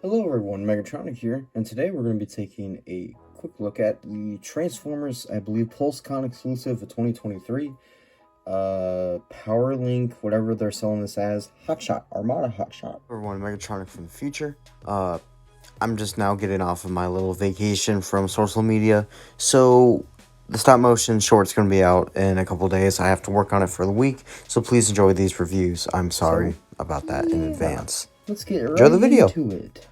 Hello everyone, Megatron here, and today we're going to be taking a quick look at the Transformers, I believe, PulseCon exclusive of 2023, PowerLink, whatever they're selling this as, HOTSHOT, Armada HOTSHOT. Everyone, Megatronic from the future. I'm just now getting off of my little vacation from social media, so the stop motion short's going to be out in a couple days. I have to work on it for the week, so please enjoy these reviews. I'm sorry about that in advance. Let's get right Enjoy the video. into it.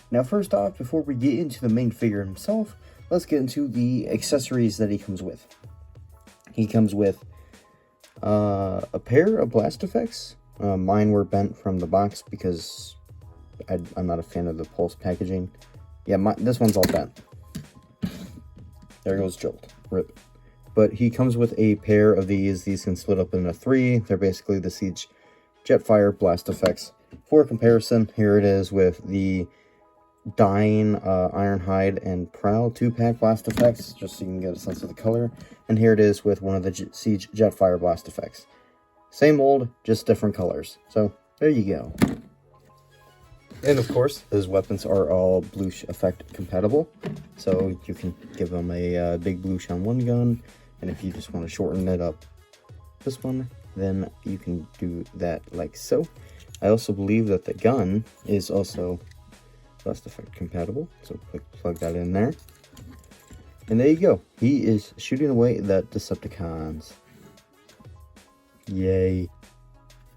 Now, first off, before we get into the main figure himself, let's get into the accessories that he comes with. He comes with a pair of blast effects. Mine were bent from the box because I'm not a fan of the Pulse packaging. Yeah, this one's all bent. There goes Jolt. Rip. But he comes with a pair of these. These can split up into 3. They're basically the Siege Jetfire blast effects. For comparison, here it is with the Dying, Ironhide, and Prowl 2-pack blast effects, just so you can get a sense of the color. And here it is with one of the Siege Jetfire blast effects. Same mold, just different colors. So, there you go. And of course, his weapons are all Bloosh effect compatible. So, you can give him a big Bloosh on one gun, and if you just want to shorten it up this one, then you can do that like so. I also believe that the gun is also blast effect compatible, so plug that in there. And there you go. He is shooting away the Decepticons. Yay.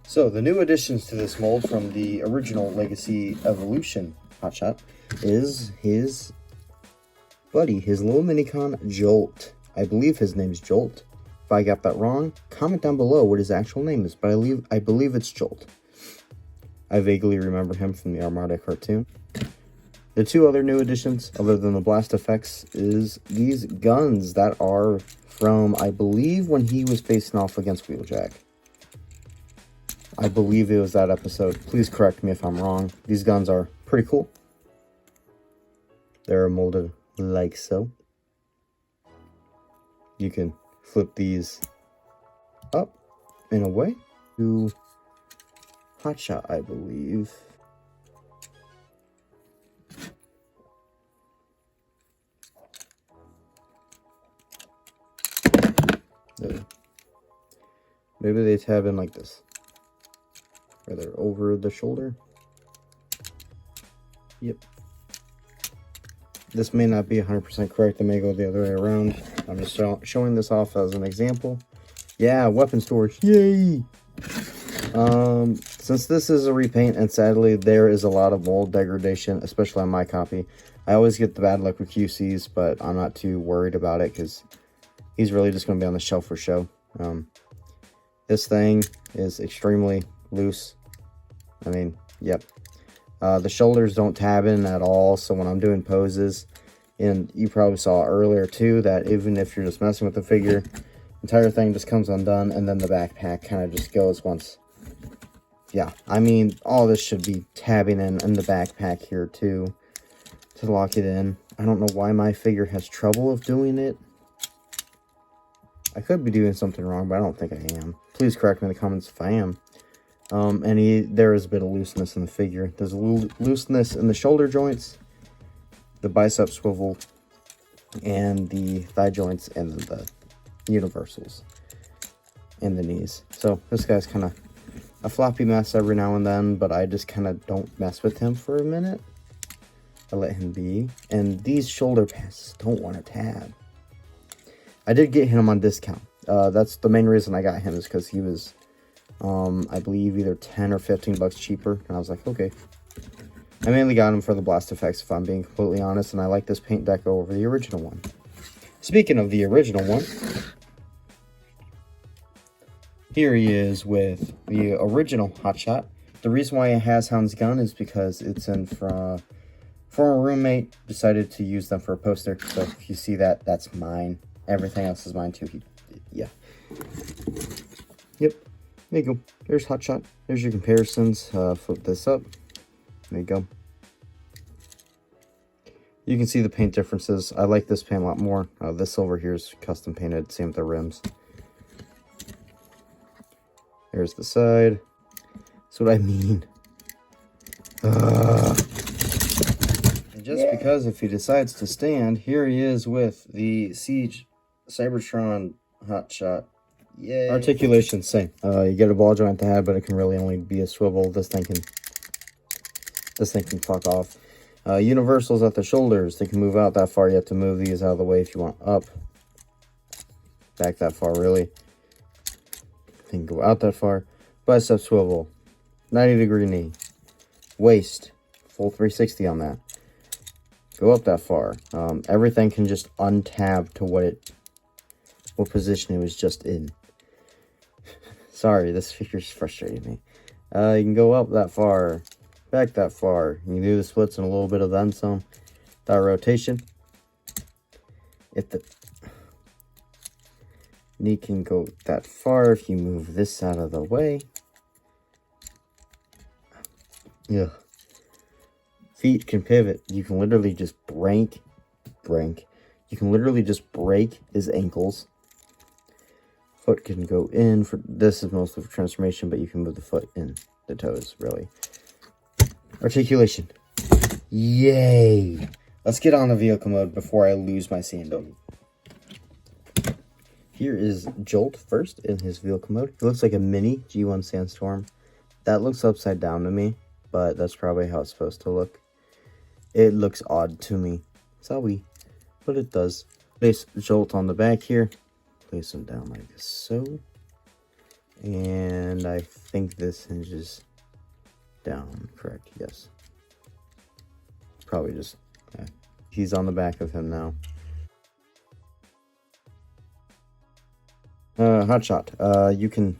So, the new additions to this mold from the original Legacy Evolution HOTSHOT is his buddy, his little minicon, Jolt. I believe his name's Jolt. If I got that wrong, comment down below what his actual name is, but I believe it's Jolt. I vaguely remember him from the Armada cartoon. The two other new additions, other than the blast effects, is these guns that are from, I believe, when he was facing off against Wheeljack. I believe it was that episode. Please correct me if I'm wrong. These guns are pretty cool. They're molded like so. You can flip these up in a way to HOTSHOT, I believe. Maybe they tab in like this. Or they're over the shoulder. Yep. This may not be 100% correct. It may go the other way around. I'm just showing this off as an example. Yeah, weapon storage. Yay! Since this is a repaint, and sadly there is a lot of mold degradation, especially on my copy. I always get the bad luck with QCs, but I'm not too worried about it because he's really just going to be on the shelf for show. This thing is extremely loose. I mean, yep. The shoulders don't tab in at all, so when I'm doing poses, and you probably saw earlier too, that even if you're just messing with the figure, the entire thing just comes undone, and then the backpack kind of just goes once. Yeah, I mean, all this should be tabbing in the backpack here too, to lock it in. I don't know why my figure has trouble of doing it. I could be doing something wrong, but I don't think I am. Please correct me in the comments if I am. There is a bit of looseness in the figure. There's a little looseness in the shoulder joints, the bicep swivel, and the thigh joints, and the universals, and the knees. So this guy's kind of a floppy mess every now and then, but I just kind of don't mess with him for a minute. I let him be. And these shoulder pads don't want to tab. I did get him on discount. That's the main reason I got him, is because he was, I believe, either 10 or 15 bucks cheaper. And I was like, okay. I mainly got him for the blast effects, if I'm being completely honest. And I like this paint deco over the original one. Speaking of the original one, here he is with the original HOTSHOT. The reason why it has Hound's gun is because it's in from former roommate decided to use them for a poster. So if you see that, that's mine. Everything else is mine too. Yeah. Yep. There you go. There's HOTSHOT. There's your comparisons. Flip this up. There you go. You can see the paint differences. I like this paint a lot more. This silver here is custom painted. Same with the rims. There's the side. That's what I mean. just because if he decides to stand, here he is with the Siege Cybertron HOTSHOT. Yay. Articulation, same. You get a ball joint at the head, but it can really only be a swivel. This thing can fuck off. Universals at the shoulders. They can move out that far. You have to move these out of the way if you want up. Back that far, really. They can go out that far. Bicep swivel. 90-degree knee. Waist. Full 360 on that. Go up that far. Everything can just untab to what position it was just in. Sorry, this figure's frustrating me. You can go up that far. Back that far. You can do the splits and a little bit of then some. That rotation. If the knee can go that far, if you move this out of the way. Yeah. Feet can pivot. You can literally just break. You can literally just break his ankles. Foot can go in. This is mostly for transformation, but you can move the foot in. The toes, really. Articulation. Yay! Let's get on the vehicle mode before I lose my sandal. Here is Jolt first in his vehicle mode. He looks like a mini G1 Sandstorm. That looks upside down to me, but that's probably how it's supposed to look. It looks odd to me. Sorry, but it does. Place Jolt on the back here. Place him down like so. And I think this hinges down, correct? Yes. Probably just, yeah. He's on the back of him now. HOTSHOT. You can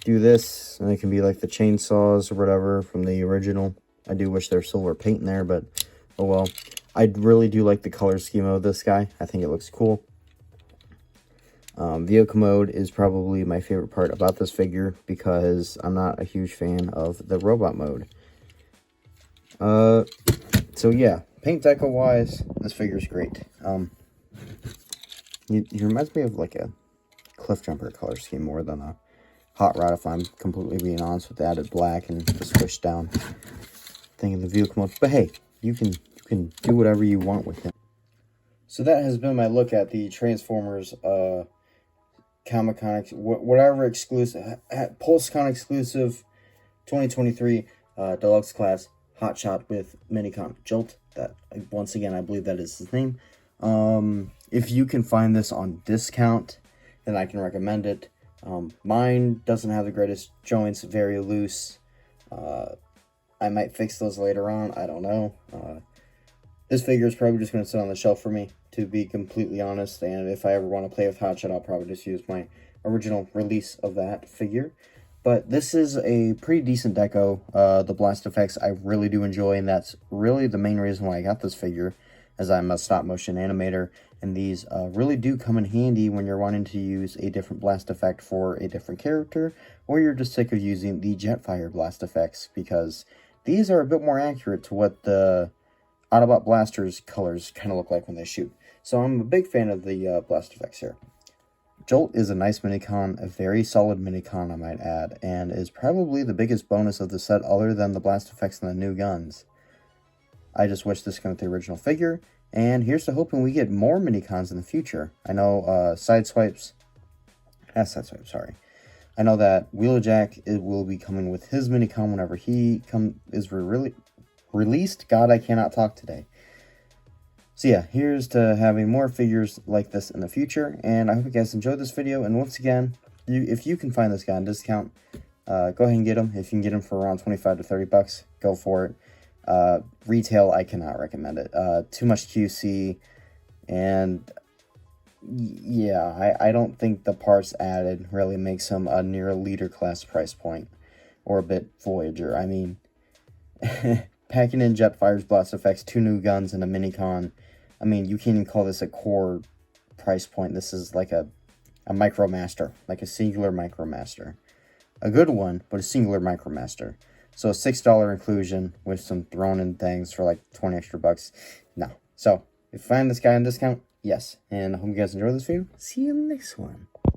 do this, and it can be like the chainsaws or whatever from the original. I do wish there's silver paint in there, but oh well. I really do like the color scheme of this guy. I think it looks cool. Vehicle mode is probably my favorite part about this figure because I'm not a huge fan of the robot mode. So yeah, paint deco wise, this figure's great. He reminds me of like a Cliff Jumper color scheme more than a Hot Rod, if I'm completely being honest, with the added black and the squished down thing in the vehicle mode. But hey, you can do whatever you want with him. So that has been my look at the Transformers Comic-Con, whatever exclusive, PulseCon exclusive 2023 deluxe class HOTSHOT with Minicon Jolt. That, once again, I believe that is his name. If you can find this on discount, then I can recommend it. Mine doesn't have the greatest joints, very loose. I might fix those later on, I don't know. This figure is probably just going to sit on the shelf for me, to be completely honest, and if I ever want to play with HOTSHOT, I'll probably just use my original release of that figure. But this is a pretty decent deco. The blast effects I really do enjoy, and that's really the main reason why I got this figure, as I'm a stop-motion animator, and these really do come in handy when you're wanting to use a different blast effect for a different character, or you're just sick of using the Jetfire blast effects, because these are a bit more accurate to what the Autobot Blaster's colors kind of look like when they shoot. So I'm a big fan of the blast effects here. Jolt is a nice minicon, a very solid minicon I might add, and is probably the biggest bonus of the set other than the blast effects and the new guns. I just wish this came with the original figure, and here's to hoping we get more minicons in the future. I know Sideswipes, I know that Wheeljack will be coming with his minicon whenever he is released. God, I cannot talk today. So yeah, here's to having more figures like this in the future, and I hope you guys enjoyed this video. And once again, if you can find this guy on discount, go ahead and get him. If you can get him for around 25 to 30 bucks, go for it. Retail, I cannot recommend it. Too much QC, and yeah, I don't think the parts added really makes him a near leader class price point, or a bit Voyager. I mean, packing in Jetfire's blast effects, 2 new guns, and a minicon. I mean, you can't even call this a core price point. This is like a Micromaster, like a singular Micromaster. A good one, but a singular Micromaster. So a $6 inclusion with some thrown in things for like 20 extra bucks. No. So, if you find this guy on discount, yes. And I hope you guys enjoy this video. See you in the next one.